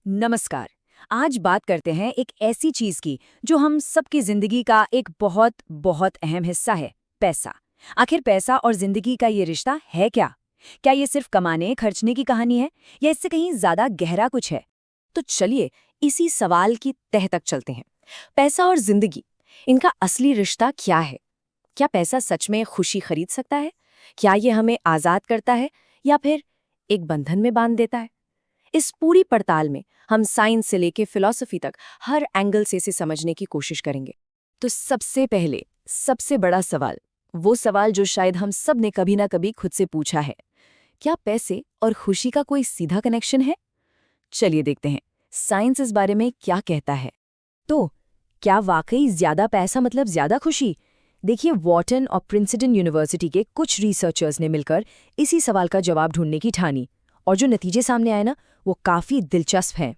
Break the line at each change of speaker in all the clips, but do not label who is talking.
नमस्कार। आज बात करते हैं एक ऐसी चीज की जो हम सबकी जिंदगी का एक बहुत बहुत अहम हिस्सा है, पैसा। आखिर पैसा और जिंदगी का ये रिश्ता है क्या? क्या ये सिर्फ कमाने खर्चने की कहानी है या इससे कहीं ज्यादा गहरा कुछ है? तो चलिए इसी सवाल की तह तक चलते हैं। पैसा और जिंदगी, इनका असली रिश्ता क्या है? क्या पैसा सच में खुशी खरीद सकता है? क्या ये हमें आजाद करता है या फिर एक बंधन में बांध देता है? इस पूरी पड़ताल में हम साइंस से लेके फिलॉसफी तक हर एंगल से इसे समझने की कोशिश करेंगे। तो सबसे पहले सबसे बड़ा सवाल, वो सवाल जो शायद हम सब ने कभी ना कभी खुद से पूछा है, क्या पैसे और खुशी का कोई सीधा कनेक्शन है? चलिए देखते हैं साइंस इस बारे में क्या कहता है। तो क्या वाकई ज्यादा पैसा मतलब ज्यादा खुशी? देखिए, वॉर्टन और प्रिंसटन यूनिवर्सिटी के कुछ रिसर्चर्स ने मिलकर इसी सवाल का जवाब ढूंढने की ठानी, और जो नतीजे सामने आए ना, वो काफी दिलचस्प हैं।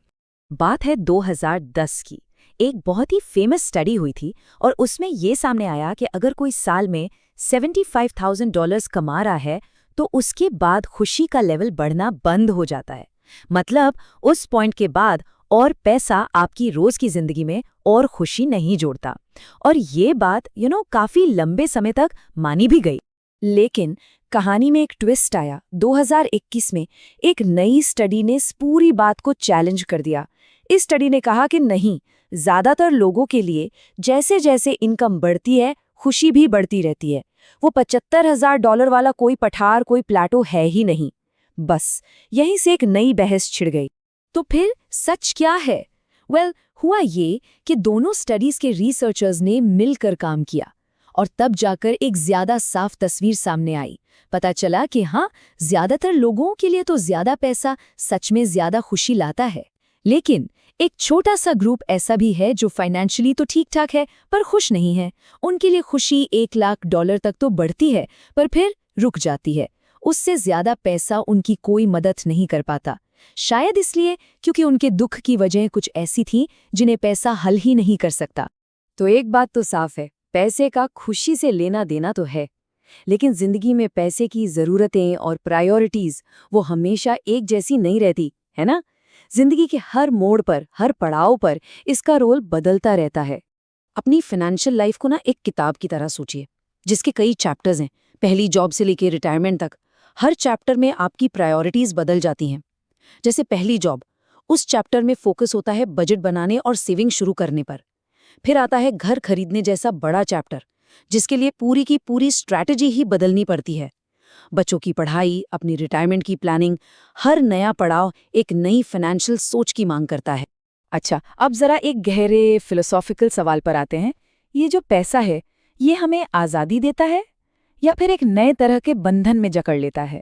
बात है 2010 की। एक बहुत ही फेमस स्टडी हुई थी और उसमें ये सामने आया कि अगर कोई साल में $75,000 कमा रहा है तो उसके बाद खुशी का लेवल बढ़ना बंद हो जाता है। मतलब उस पॉइंट के बाद और पैसा आपकी रोज की जिंदगी में और खुशी नहीं जोड़ता। और ये बात काफी लंबे समय तक मानी भी गई। लेकिन कहानी में एक ट्विस्ट आया। 2021 में एक नई स्टडी ने इस पूरी बात को चैलेंज कर दिया। इस स्टडी ने कहा कि नहीं, ज्यादातर लोगों के लिए जैसे जैसे इनकम बढ़ती है, खुशी भी बढ़ती रहती है। वो $75,000 वाला कोई पठार, कोई प्लाटो है ही नहीं। बस यहीं से एक नई बहस छिड़ गई। तो फिर सच क्या है? हुआ ये कि दोनों स्टडीज के रिसर्चर्स ने मिलकर काम किया और तब जाकर एक ज्यादा साफ तस्वीर सामने आई। पता चला कि हाँ, ज्यादातर लोगों के लिए तो ज्यादा पैसा सच में ज्यादा खुशी लाता है। लेकिन एक छोटा सा ग्रुप ऐसा भी है जो फाइनेंशियली तो ठीक ठाक है पर खुश नहीं है। उनके लिए खुशी $1 लाख तक तो बढ़ती है पर फिर रुक जाती है। उससे ज्यादा पैसा उनकी कोई मदद नहीं कर पाता। शायद इसलिए क्योंकि उनके दुख की वजह कुछ ऐसी थी जिन्हें पैसा हल ही नहीं कर सकता। तो एक बात तो साफ है, पैसे का खुशी से लेना देना तो है, लेकिन जिंदगी में पैसे की जरूरतें और प्रायोरिटीज वो हमेशा एक जैसी नहीं रहती, है ना? जिंदगी के हर मोड़ पर, हर पड़ाव पर इसका रोल बदलता रहता है। अपनी फाइनेंशियल लाइफ को ना एक किताब की तरह सोचिए, जिसके कई चैप्टर्स हैं, पहली जॉब से लेकर रिटायरमेंट तक। हर चैप्टर में आपकी प्रायोरिटीज बदल जाती हैं। जैसे पहली जॉब, उस चैप्टर में फोकस होता है बजट बनाने और सेविंग शुरू करने पर। फिर आता है घर खरीदने जैसा बड़ा चैप्टर, जिसके लिए पूरी की पूरी स्ट्रैटेजी ही बदलनी पड़ती है। बच्चों की पढ़ाई, अपनी रिटायरमेंट की प्लानिंग, हर नया पड़ाव एक नई फाइनेंशियल सोच की मांग करता है। अच्छा, अब जरा एक गहरे फिलोसॉफिकल सवाल पर आते हैं। ये जो पैसा है, ये हमें आज़ादी देता है या फिर एक नए तरह के बंधन में जकड़ लेता है?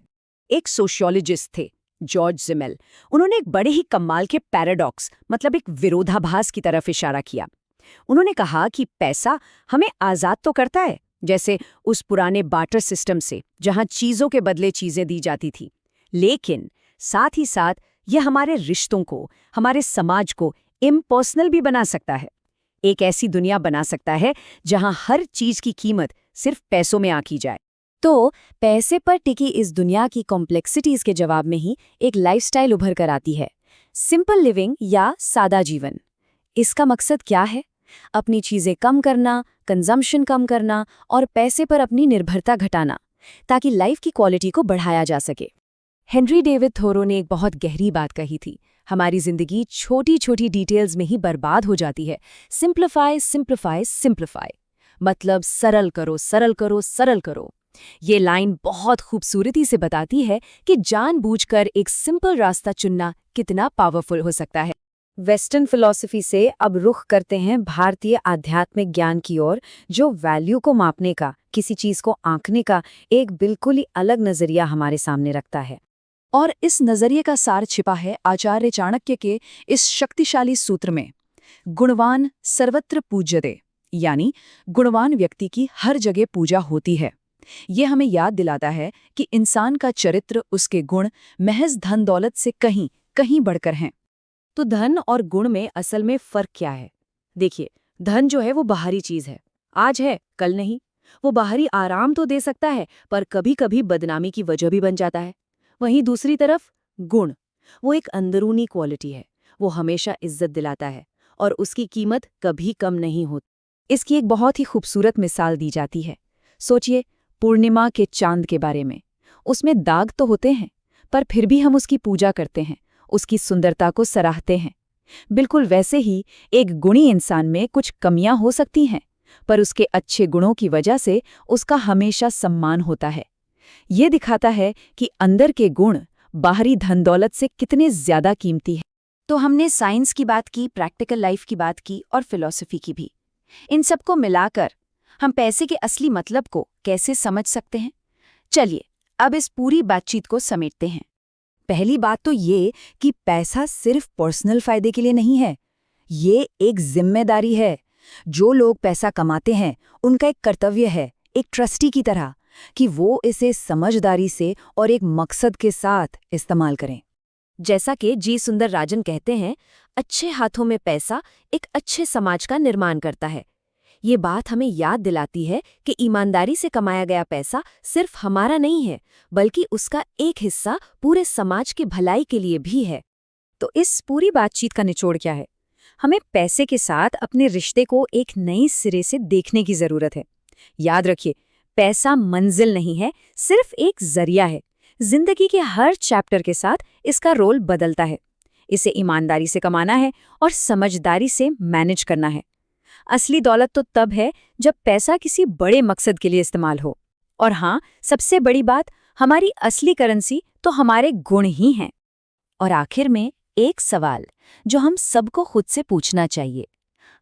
एक सोशियोलॉजिस्ट थे, जॉर्ज जिमेल। उन्होंने एक बड़े ही कमाल के पैराडॉक्स, मतलब एक विरोधाभास की तरफ इशारा किया। उन्होंने कहा कि पैसा हमें आजाद तो करता है, जैसे उस पुराने बार्टर सिस्टम से जहां चीजों के बदले चीजें दी जाती थी, लेकिन साथ ही साथ यह हमारे रिश्तों को, हमारे समाज को इम्पर्सनल भी बना सकता है। एक ऐसी दुनिया बना सकता है जहां हर चीज की कीमत सिर्फ पैसों में आंकी जाए। तो पैसे पर टिकी इस दुनिया की कॉम्प्लेक्सिटीज के जवाब में ही एक लाइफस्टाइल उभर कर आती है, सिंपल लिविंग या सादा जीवन। इसका मकसद क्या है? अपनी चीजें कम करना, कंजम्पशन कम करना और पैसे पर अपनी निर्भरता घटाना, ताकि लाइफ की क्वालिटी को बढ़ाया जा सके। हेनरी डेविड थोरो ने एक बहुत गहरी बात कही थी, हमारी जिंदगी छोटी छोटी डिटेल्स में ही बर्बाद हो जाती है। सिंप्लीफाई, सिंप्लीफाई, सिंप्लीफाई, मतलब सरल करो, सरल करो, सरल करो। ये लाइन बहुत खूबसूरती से बताती है कि जानबूझकर एक सिंपल रास्ता चुनना कितना पावरफुल हो सकता है। वेस्टर्न फिलॉसफी से अब रुख करते हैं भारतीय आध्यात्मिक ज्ञान की ओर, जो वैल्यू को मापने का, किसी चीज को आंकने का एक बिल्कुल ही अलग नजरिया हमारे सामने रखता है। और इस नजरिए का सार छिपा है आचार्य चाणक्य के इस शक्तिशाली सूत्र में, गुणवान सर्वत्र पूज्यते, यानी गुणवान व्यक्ति की हर जगह पूजा होती है। ये हमें याद दिलाता है कि इंसान का चरित्र, उसके गुण महज धन दौलत से कहीं कहीं बढ़कर हैं। तो धन और गुण में असल में फर्क क्या है? देखिए, धन जो है वो बाहरी चीज है, आज है कल नहीं। वो बाहरी आराम तो दे सकता है पर कभी कभी बदनामी की वजह भी बन जाता है। वहीं दूसरी तरफ गुण, वो एक अंदरूनी क्वालिटी है।
वो हमेशा इज्जत दिलाता है और उसकी कीमत कभी कम नहीं होती।
इसकी एक बहुत ही खूबसूरत मिसाल दी जाती है। सोचिए पूर्णिमा के चांद के बारे में। उसमें दाग तो होते हैं, पर फिर भी हम उसकी पूजा करते हैं, उसकी सुंदरता को सराहते हैं। बिल्कुल वैसे ही एक गुणी इंसान में कुछ कमियां हो सकती हैं, पर उसके अच्छे गुणों की वजह से उसका हमेशा सम्मान होता है। ये दिखाता है कि अंदर के गुण बाहरी धन दौलत से कितने ज्यादा कीमती हैं।
तो हमने साइंस की बात की, प्रैक्टिकल लाइफ की बात की और फिलॉसफी की भी। इन सबको मिलाकर हम पैसे के असली मतलब को कैसे समझ सकते हैं? चलिए अब इस पूरी बातचीत को समेटते हैं।
पहली बात तो ये कि पैसा सिर्फ पर्सनल फायदे के लिए नहीं है, ये एक जिम्मेदारी है। जो लोग पैसा कमाते हैं उनका एक कर्तव्य है, एक ट्रस्टी की तरह, कि वो इसे समझदारी से और एक मकसद के साथ इस्तेमाल करें।
जैसा कि जी सुंदर राजन कहते हैं, अच्छे हाथों में पैसा एक अच्छे समाज का निर्माण करता है। ये बात हमें याद दिलाती है कि ईमानदारी से कमाया गया पैसा सिर्फ हमारा नहीं है, बल्कि उसका एक हिस्सा पूरे समाज की भलाई के लिए भी है।
तो इस पूरी बातचीत का निचोड़ क्या है? हमें पैसे के साथ अपने रिश्ते को एक नए सिरे से देखने की जरूरत है। याद रखिए, पैसा मंजिल नहीं है, सिर्फ एक जरिया है। जिंदगी के हर चैप्टर के साथ इसका रोल बदलता है। इसे ईमानदारी से कमाना है और समझदारी से मैनेज करना है। असली दौलत तो तब है जब पैसा किसी बड़े मकसद के लिए इस्तेमाल हो। और हाँ, सबसे बड़ी बात, हमारी असली करेंसी तो हमारे गुण ही हैं।
और आखिर में एक सवाल जो हम सबको खुद से पूछना चाहिए,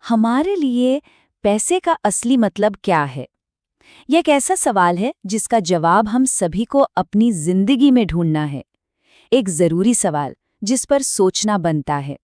हमारे लिए पैसे का असली मतलब क्या है? यह एक ऐसा सवाल है जिसका जवाब हम सभी को अपनी जिंदगी में ढूंढना है। एक जरूरी सवाल जिस पर सोचना बनता है।